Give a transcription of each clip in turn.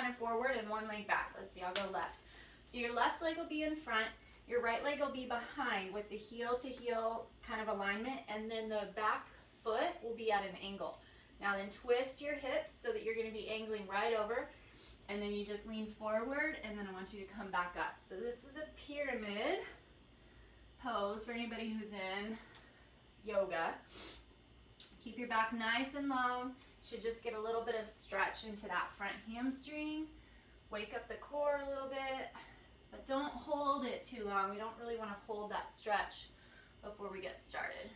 kind of forward and one leg back. Let's see, I'll go left. So your left leg will be in front, your right leg will be behind with the heel to heel kind of alignment, and then the back foot will be at an angle. Now then twist your hips so that you're going to be angling right over, and then you just lean forward, and then I want you to come back up. So this is a pyramid pose for anybody who's in yoga. Keep your back nice and long. Should just get a little bit of stretch into that front hamstring. Wake up the core a little bit, but don't hold it too long. We don't really want to hold that stretch before we get started.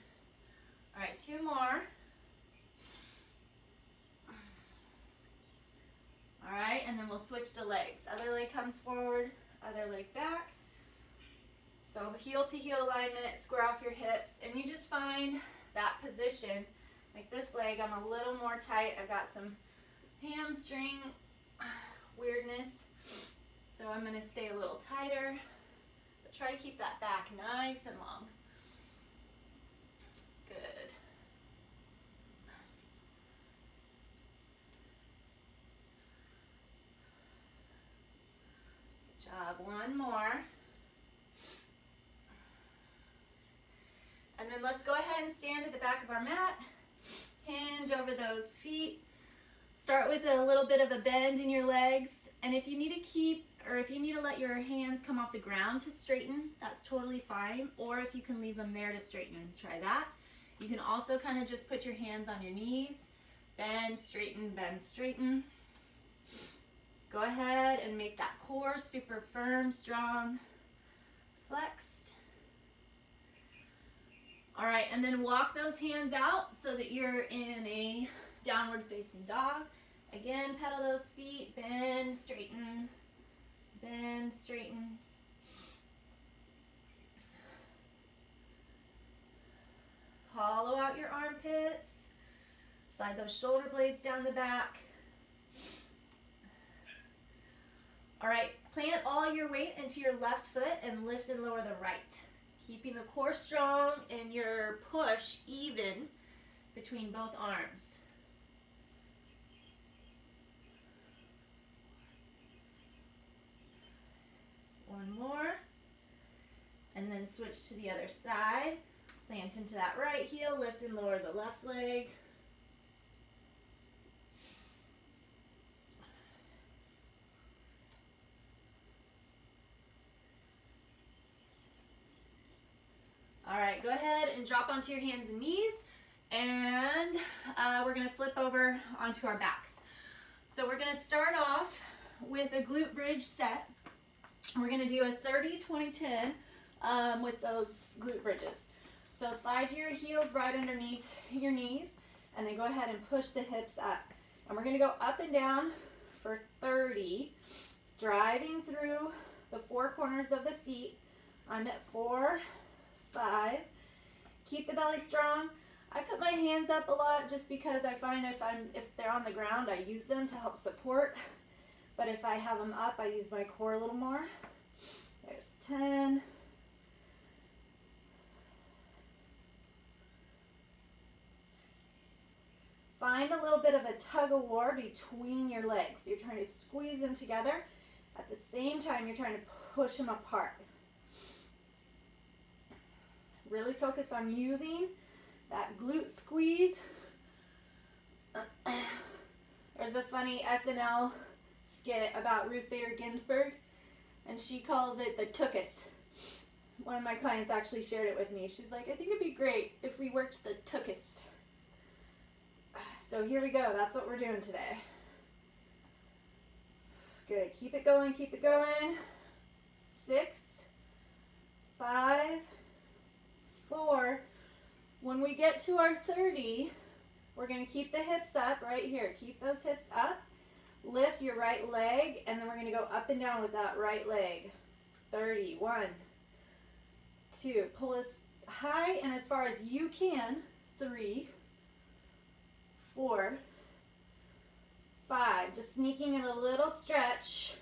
All right, 2 more. All right, and then we'll switch the legs. Other leg comes forward, other leg back. So heel to heel alignment, square off your hips, and you just find that position. Like this leg, I'm a little more tight. I've got some hamstring weirdness, so I'm going to stay a little tighter, but try to keep that back nice and long. Good. Good job. 1 more. And then let's go ahead and stand at the back of our mat. Hinge over those feet. Start with a little bit of a bend in your legs. And if you need to keep, or if you need to let your hands come off the ground to straighten, that's totally fine. Or if you can leave them there to straighten, try that. You can also kind of just put your hands on your knees. Bend, straighten. Go ahead and make that core super firm, strong, flexed. All right, and then walk those hands out so that you're in a downward facing dog. Again, pedal those feet, bend, straighten, bend, straighten. Hollow out your armpits. Slide those shoulder blades down the back. All right, plant all your weight into your left foot and lift and lower the right. Keeping the core strong and your push even between both arms. One more. And then switch to the other side. Plant into that right heel, lift and lower the left leg. All right, go ahead and drop onto your hands and knees, and we're gonna flip over onto our backs. So we're gonna start off with a glute bridge set. We're gonna do a 30, 20, 10 with those glute bridges. So slide your heels right underneath your knees, and then go ahead and push the hips up. And we're gonna go up and down for 30, driving through the 4 corners of the feet. I'm at 4, 5. Keep the belly strong. I put my hands up a lot just because I find if they're on the ground, I use them to help support. But if I have them up, I use my core a little more. There's 10. Find a little bit of a tug of war between your legs. You're trying to squeeze them together. At the same time, you're trying to push them apart. Really focus on using that glute squeeze. There's a funny SNL skit about Ruth Bader Ginsburg, and she calls it the tuchus. One of my clients actually shared it with me. She's like, I think it'd be great if we worked the tuchus. So here we go. That's what we're doing today. Good. Keep it going. Keep it going. 6, 5, 4. When we get to our 30, we're going to keep the hips up right here. Keep those hips up. Lift your right leg, and then we're going to go up and down with that right leg. 30. 1, 2. Pull as high and as far as you can. 3, 4, 5. Just sneaking in a little stretch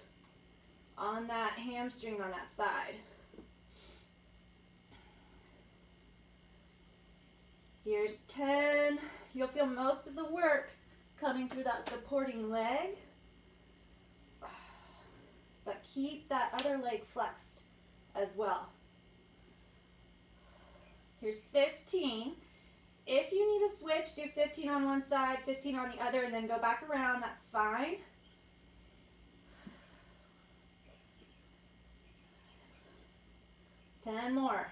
on that hamstring on that side. Here's 10. You'll feel most of the work coming through that supporting leg. keep that other leg flexed as well. Here's 15. If you need to switch, do 15 on one side, 15 on the other, and then go back around, that's fine. Ten more.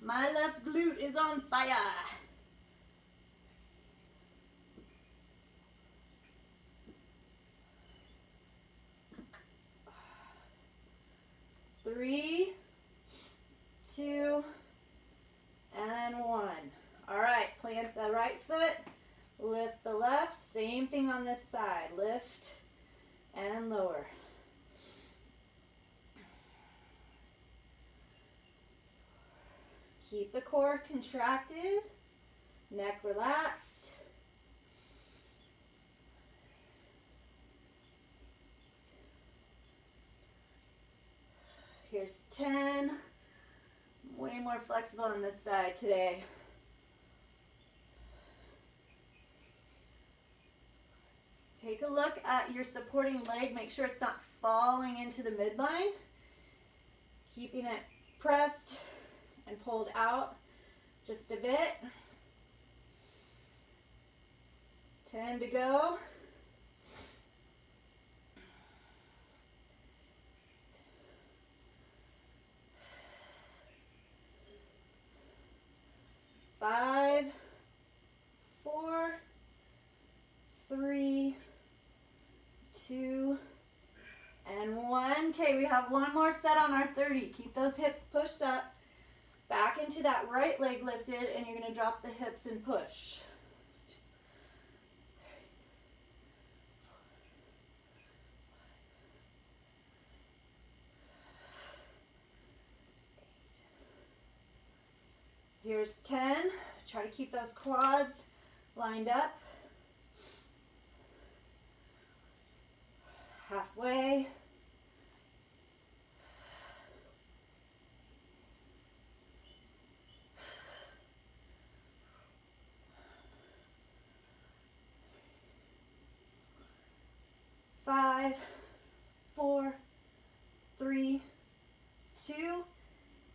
My left glute is on fire. 3, 2, and 1. All right, plant the right foot, lift the left. Same thing on this side. Lift and lower. Keep the core contracted, neck relaxed. Here's 10. Way more flexible on this side today. Take a look at your supporting leg. Make sure it's not falling into the midline. Keeping it pressed and pulled out just a bit. 10 to go. Five, 4, 3, 2, and 1. Okay, we have one more set on our 30. Keep those hips pushed up, back into that right leg lifted, and you're going to drop the hips and push. 8. Here's 10. Try to keep those quads lined up. Halfway. 5, 4, 3, 2,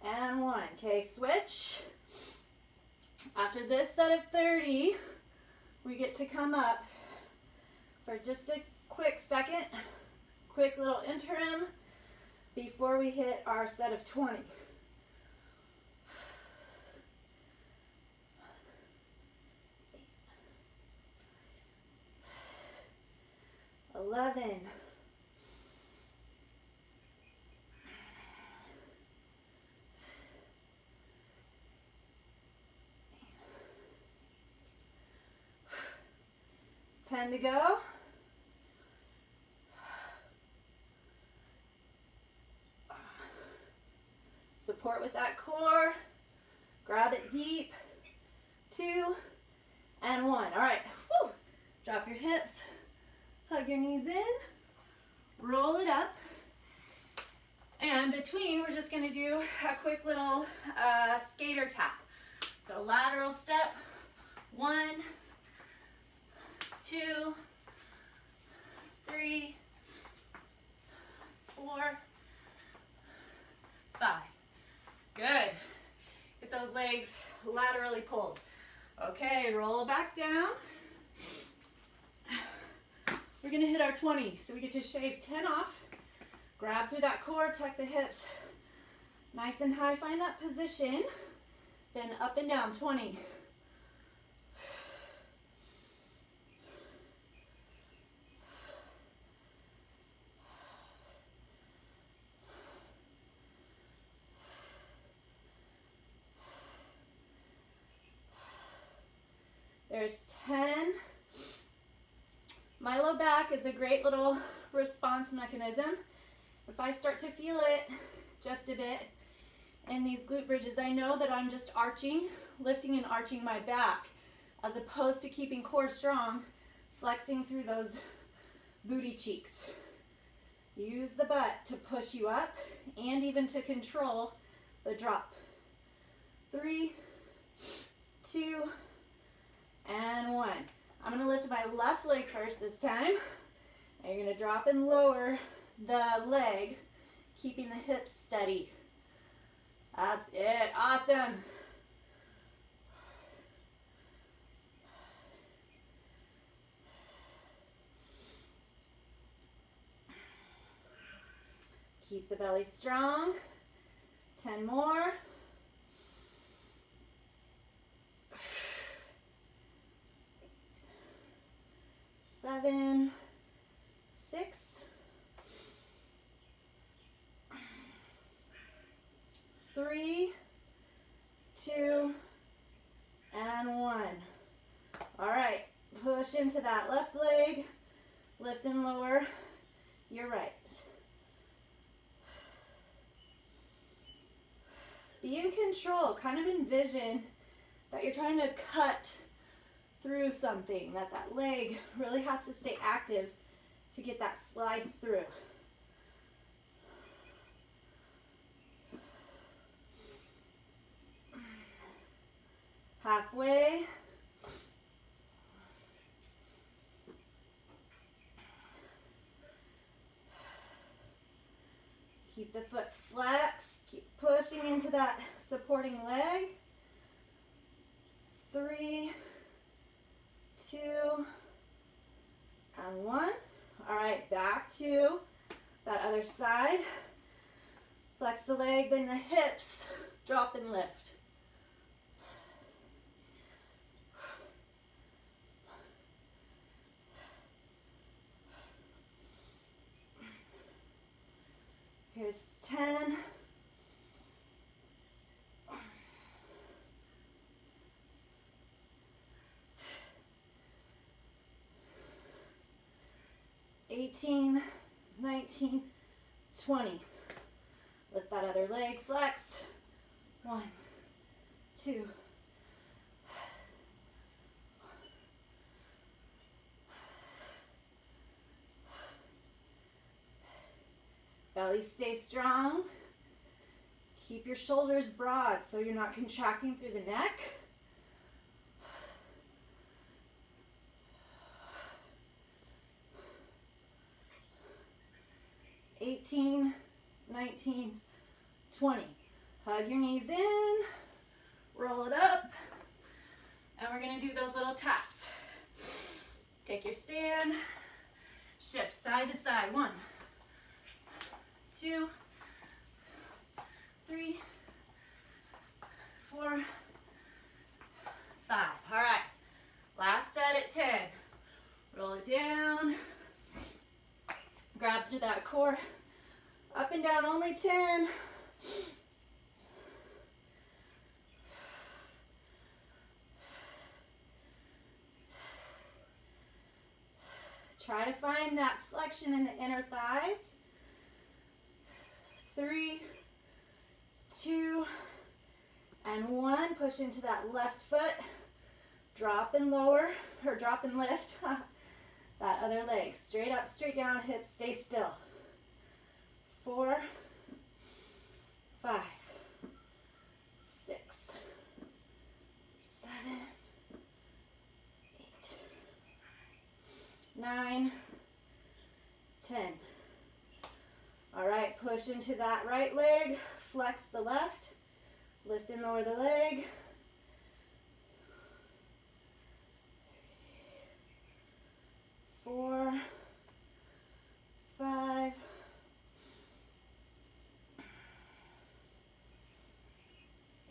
and 1. Okay, switch. After this set of 30, we get to come up for just a quick second, quick little interim before we hit our set of 20. Eleven. 10 to go. Support with that core. Grab it deep. 2 and 1. All right. Woo. Drop your hips. Hug your knees in. Roll it up. And between, we're just going to do a quick little skater tap. So lateral step. 1, 2, 3, 4, 5. Good. Get those legs laterally pulled. Okay, roll back down. We're gonna hit our 20, so we get to shave 10 off. Grab through that core, tuck the hips nice and high. Find that position. Then up and down, 20. There's 10. My low back is a great little response mechanism. If I start to feel it just a bit in these glute bridges, I know that I'm just arching, lifting and arching my back, as opposed to keeping core strong, flexing through those booty cheeks. Use the butt to push you up and even to control the drop. 3, 2, and 1. I'm going to lift my left leg first this time. And you're going to drop and lower the leg keeping the hips steady. That's it. Awesome. Keep the belly strong. 10 more. 7, 6, 3, 2, and 1. All right, push into that left leg, lift and lower your right. Be in control, kind of envision that you're trying to cut through something, that leg really has to stay active to get that slice through. Halfway. Keep the foot flexed, keep pushing into that supporting leg. 3, 2, and 1. All right, back to that other side. Flex the leg, then the hips, drop and lift. Here's 10. $18, $19, $20. Lift that other leg, flex. 1, 2. Belly stays strong. Keep your shoulders broad so you're not contracting through the neck. $18, $19, $20. Hug your knees in, roll it up, and we're gonna do those little taps. Take your stand, shift side to side. 1, 2, 3, 4, 5. All right, last set at 10. Roll it down, grab through that core, up and down, only 10. Try to find that flexion in the inner thighs. 3, 2, and 1. Push into that left foot. Drop and lower, or drop and lift that other leg. Straight up, straight down, hips stay still. 4, 5, 6, 7, 8, 9, 10. All right, push into that right leg, flex the left, lift and lower the leg. 4, 5,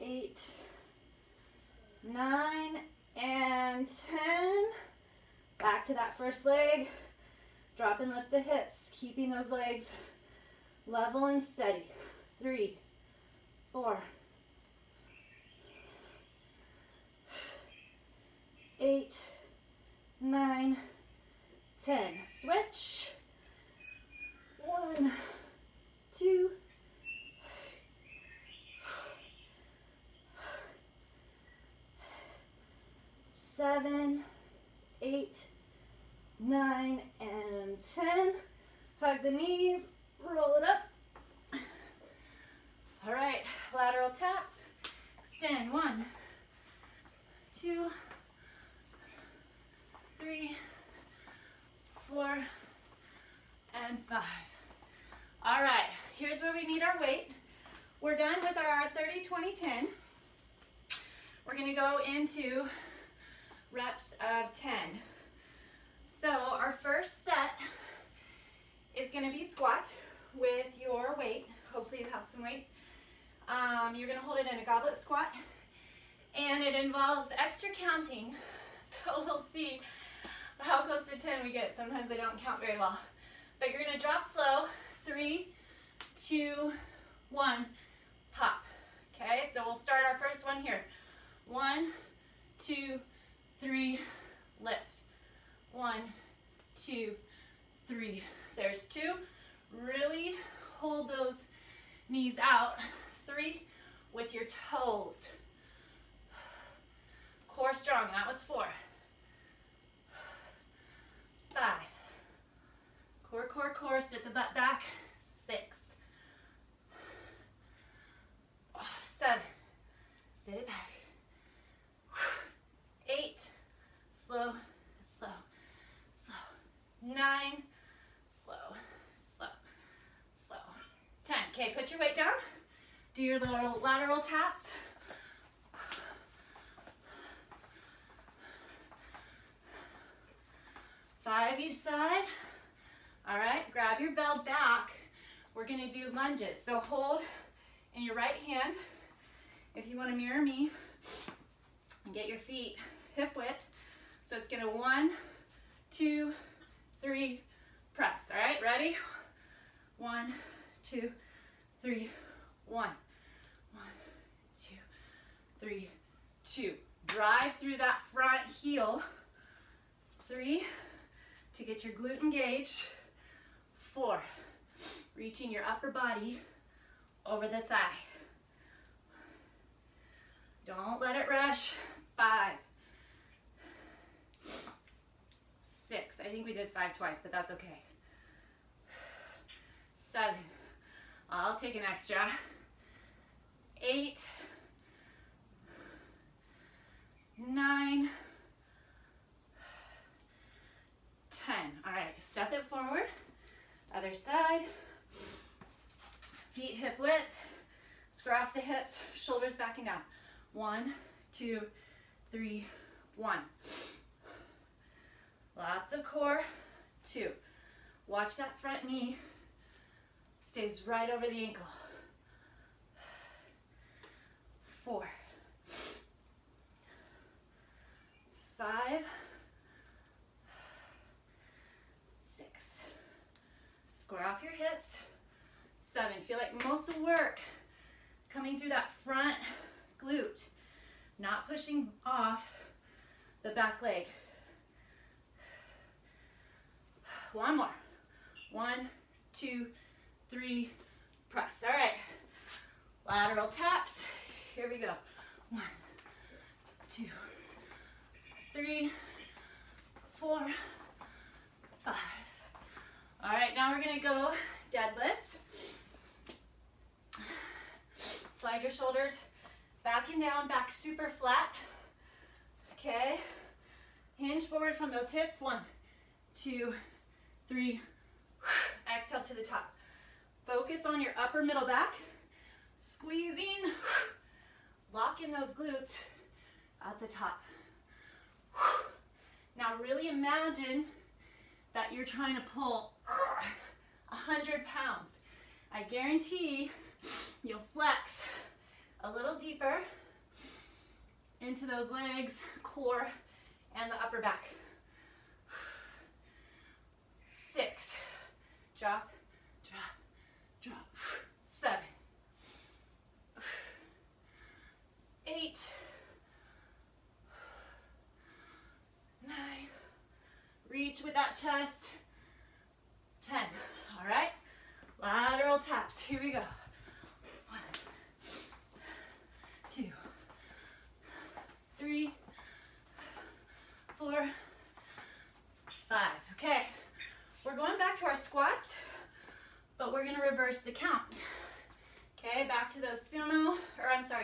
8, 9, and 10. Back to that first leg. Drop and lift the hips, keeping those legs level and steady. 3, 4, 8, 9, 10. Switch. 1, 2, 7, 8, 9, and 10. Hug the knees, roll it up. All right, lateral taps. Extend. 1, 2, 3, 4, and 5. All right, here's where we need our weight. We're done with our 30, 20, 10. We're gonna go into reps of 10. So our first set is gonna be squats with your weight. Hopefully you have some weight. You're gonna hold it in a goblet squat, and it involves extra counting. So we'll see how close to 10 we get. Sometimes I don't count very well. But you're gonna drop slow. 3, 2, 1, pop. Okay, so we'll start our first one here. 1, 2, 3, lift. 1, 2, 3. There's 2. Really hold those knees out. 3, with your toes. Core strong, that was 4. 5. Core, core, core, sit the butt back. 6. 7. Sit it back. 8. Slow, slow, slow. 9. Slow, slow, slow. 10. Okay, put your weight down. Do your little lateral taps. 5 each side. All right, grab your bell back. We're gonna do lunges. So hold in your right hand. If you wanna mirror me, and get your feet hip width. So it's gonna 1, 2, 3, press. All right, ready? 1, 2, 3, 1. 1, 2, 3, 2. Drive through that front heel. 3, to get your glute engaged. 4, reaching your upper body over the thigh. Don't let it rush. 5, 6. I think we did 5 twice, but that's okay. 7. I'll take an extra. 8, 9, 10. All right, step it forward. Other side. Feet hip width. Square off the hips, shoulders back and down. 1, 2, 3, 1. Lots of core. 2. Watch that front knee stays right over the ankle. 4, 5, 6. Square off your hips. 7. Feel like most of the work coming through that front glute, not pushing off the back leg. 1 more. 1, 2, 3, press. All right. Lateral taps. Here we go. 1, 2, 3, 4, 5. All right, now we're gonna go deadlifts. Slide your shoulders back and down, back super flat. Okay. Hinge forward from those hips. 1, 2, 3. Exhale to the top. Focus on your upper middle back. Squeezing. Lock in those glutes at the top. Now really imagine that you're trying to pull 100 pounds. I guarantee you'll flex a little deeper into those legs, core, and the upper back. 6. Drop, drop, drop. 7. 8. 9. Reach with that chest. 10. All right. Lateral taps. Here we go. 1, 2, 3, 4, 5. Okay. We're going back to our squats, but we're going to reverse the count. Okay, back to those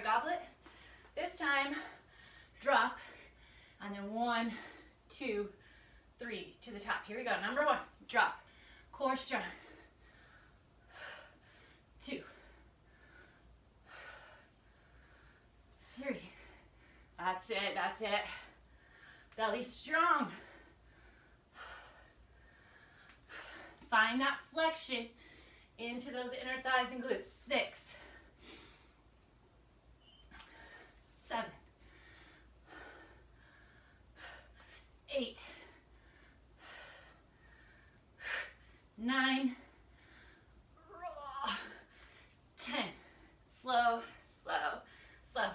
goblet. This time, drop, and then 1, 2, 3 to the top. Here we go. Number 1, drop. Core strong. 2, 3. That's it, that's it. Belly strong. Find that flexion into those inner thighs and glutes. 6, 7, 8, 9, 10. Slow, slow, slow.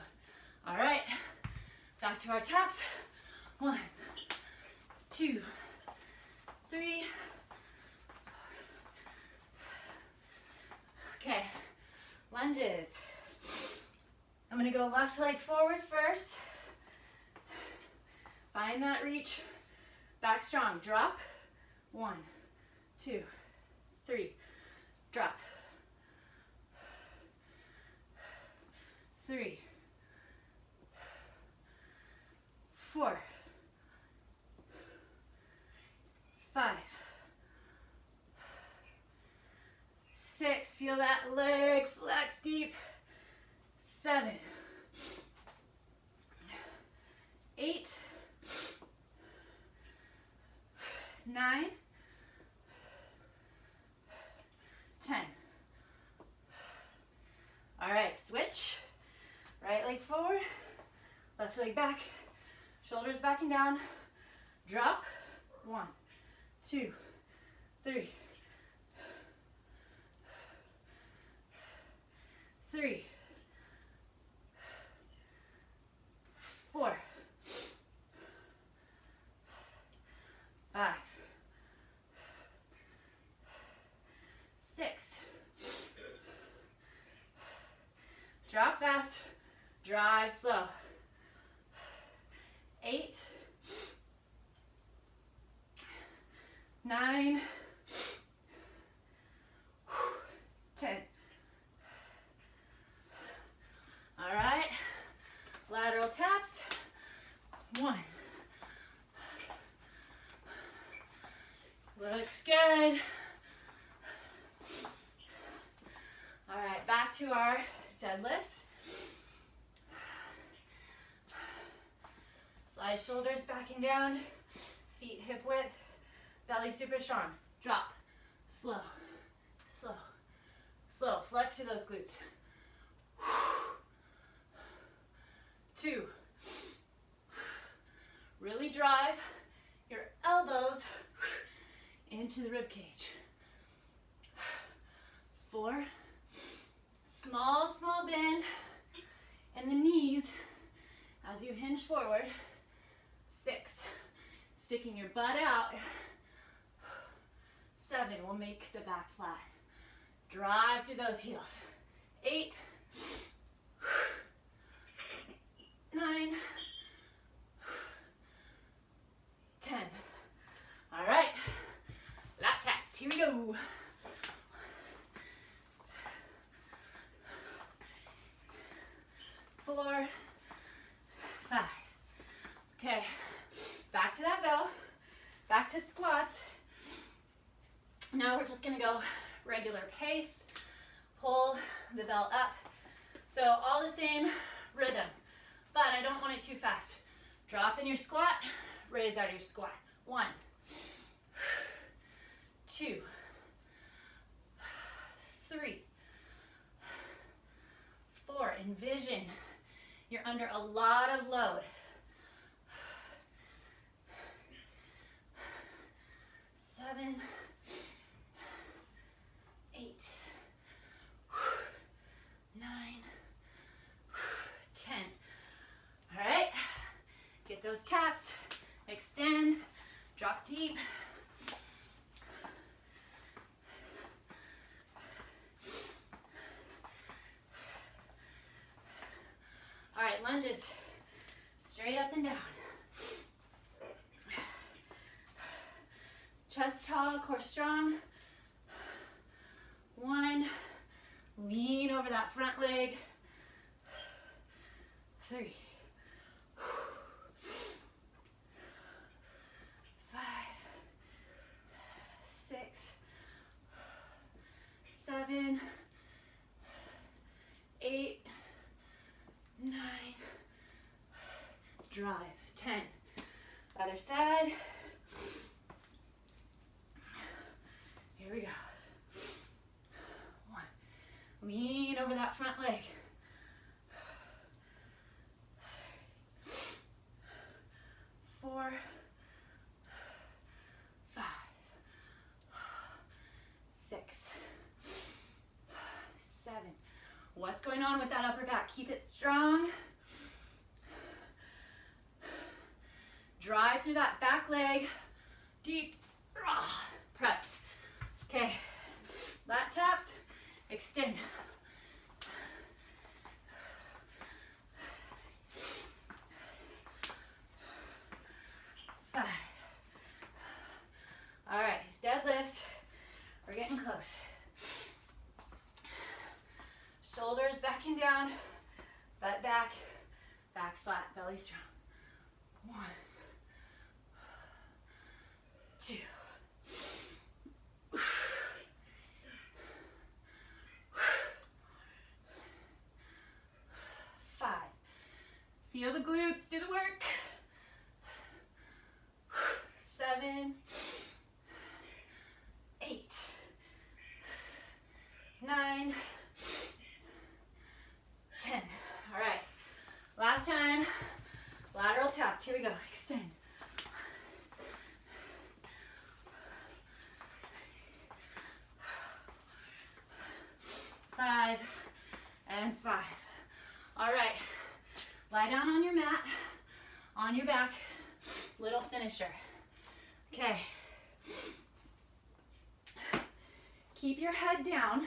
All right, back to our taps. 1, 2, 3. Okay, lunges. I'm gonna go left leg forward first. Find that reach, back strong, drop. 1, 2, 3, drop. 3, 4, 5, 6, feel that leg flex deep. 7, 8, 9, 10. All right, switch. Right leg forward, left leg back, shoulders back and down. Drop. 1, 2, 3. 3, 4, 5, 6. Drop fast, drive slow. 8, 9, 10. All right, lateral taps. 1. Looks good. All right, back to our deadlifts. Slide shoulders back and down, feet hip width, belly super strong. Drop, slow, slow, slow. Flex through those glutes. 2. Really drive your elbows into the rib cage. 4. Small, small bend in the knees as you hinge forward. 6. Sticking your butt out. 7 will make the back flat. Drive through those heels. 8. 9. 10. All right, lat taps, here we go. 4, 5. Okay, back to that bell, back to squats. Now we're just gonna go regular pace, pull the bell up. So all the same rhythm, but I don't want it too fast. Drop in your squat, raise out of your squat. 1, 2, 3, 4. Envision you're under a lot of load. 7, 8, 9, 10. All right, get those taps, extend, drop deep. All right, lunges, straight up and down. Chest tall, core strong. 1, lean over that front leg. 3, 5, 6, 7, Other side. Here we go. 1. Lean over that front leg. 4, 5, 6, 7. What's going on with that upper back? Keep it strong. Drive through that back leg. Deep. Press. Okay. Lat taps. Extend. 5. All right. Deadlifts. We're getting close. Shoulders back and down. Butt back. Back flat. Belly strong. 1, 2. 5. Feel the glutes, do the work. 7, 8, 9, 10. All right, last time, lateral taps. Here we go, extend. 5 and 5. All right, lie down on your mat, on your back, little finisher. Okay. Keep your head down,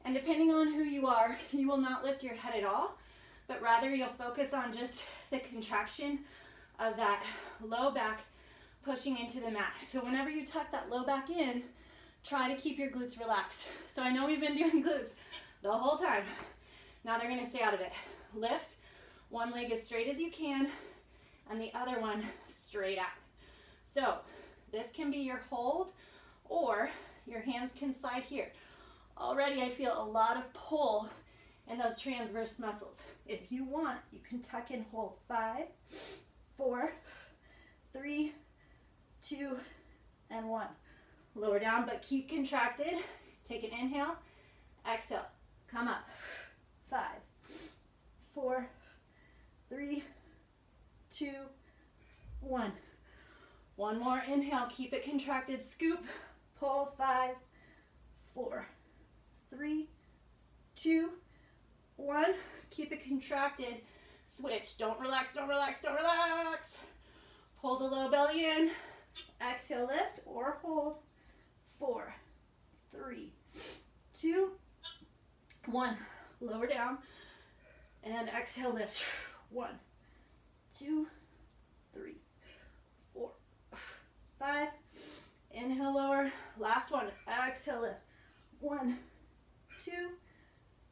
and depending on who you are, you will not lift your head at all, but rather you'll focus on just the contraction of that low back pushing into the mat. So whenever you tuck that low back in, try to keep your glutes relaxed. So I know we've been doing glutes the whole time. Now they're gonna stay out of it. Lift, one leg as straight as you can, and the other one straight out. So this can be your hold, or your hands can slide here. Already I feel a lot of pull in those transverse muscles. If you want, you can tuck and hold. 5, 4, 3, 2, and 1. Lower down, but keep contracted. Take an inhale, exhale, come up. 5, 4, 3, 2, 1. One more inhale, keep it contracted, scoop, pull. 5, 4, 3, 2, 1. Keep it contracted, switch. Don't relax, don't relax, don't relax. Pull the low belly in, exhale, lift or hold. 4, 3, 2, 1. Lower down and exhale, lift. 1, 2, 3, 4, 5. Inhale, lower. Last one. Exhale, lift. 1, 2,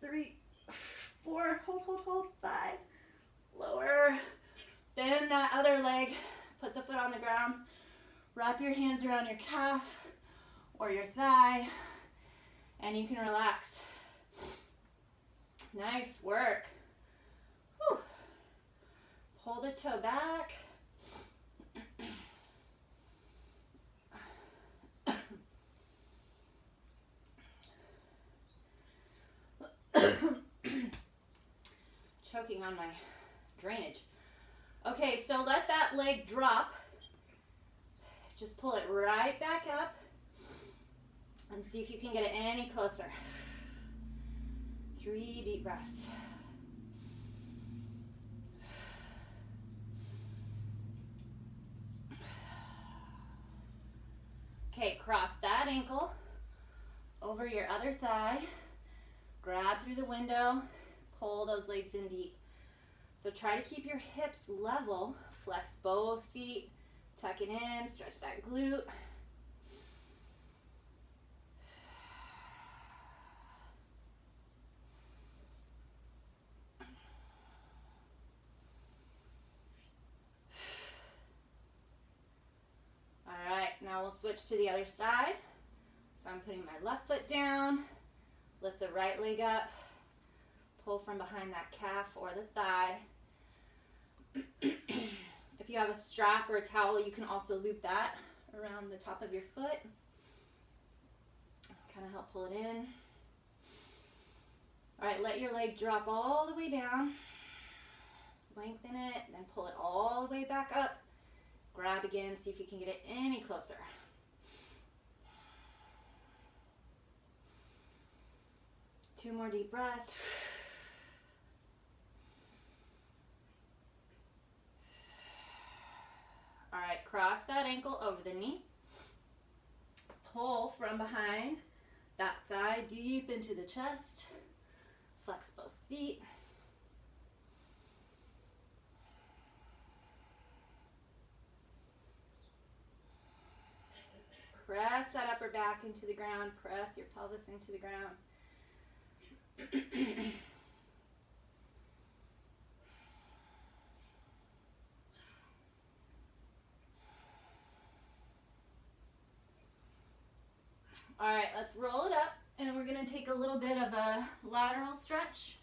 3, 4. Hold, hold, hold. 5. Lower. Bend that other leg. Put the foot on the ground. Wrap your hands around your calf or your thigh, and you can relax. Nice work. Whew. Hold the toe back. Choking on my drainage. Okay, so let that leg drop. Just pull it right back up and see if you can get it any closer. 3 deep breaths. Okay, cross that ankle over your other thigh. Grab through the window. Pull those legs in deep. So try to keep your hips level. Flex both feet. Tuck it in. Stretch that glute. All right, now we'll switch to the other side. So I'm putting my left foot down. Lift the right leg up. Pull from behind that calf or the thigh. If If you have a strap or a towel, you can also loop that around the top of your foot. Kind of help pull it in. All right, let your leg drop all the way down. Lengthen it, then pull it all the way back up. Grab again, see if you can get it any closer. Two more deep breaths. All right, cross that ankle over the knee. Pull from behind that thigh deep into the chest. Flex both feet. Press that upper back into the ground. Press your pelvis into the ground. All right, let's roll it up, and we're gonna take a little bit of a lateral stretch.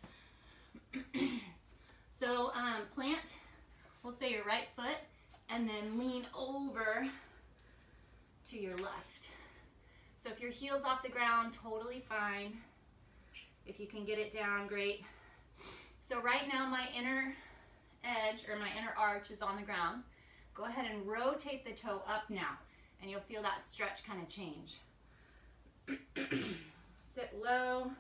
So plant, we'll say your right foot, and then lean over to your left. So if your heel's off the ground, totally fine. If you can get it down, great. So right now my inner edge, or my inner arch, is on the ground. Go ahead and rotate the toe up now, and you'll feel that stretch kind of change. Sit low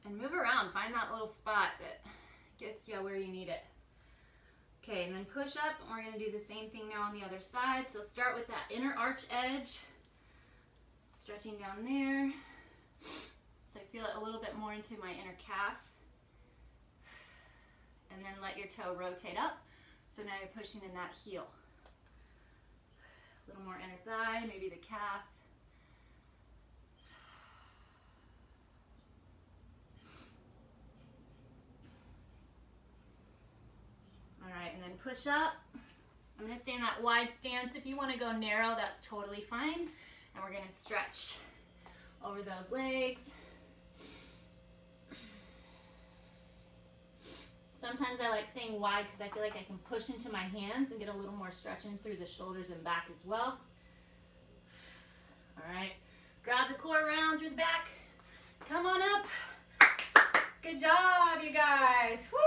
and move around. Find that little spot that gets you where you need it. Okay, and then push up, and we're going to do the same thing now on the other side. So start with that inner arch edge, stretching down there. So I feel it a little bit more into my inner calf. And then let your toe rotate up. So now you're pushing in that heel. A little more inner thigh, maybe the calf. All right, and then push up. I'm gonna stay in that wide stance. If you wanna go narrow, that's totally fine. And we're gonna stretch over those legs. Sometimes I like staying wide because I feel like I can push into my hands and get a little more stretching through the shoulders and back as well. All right, grab the core round through the back. Come on up. Good job, you guys. Woo!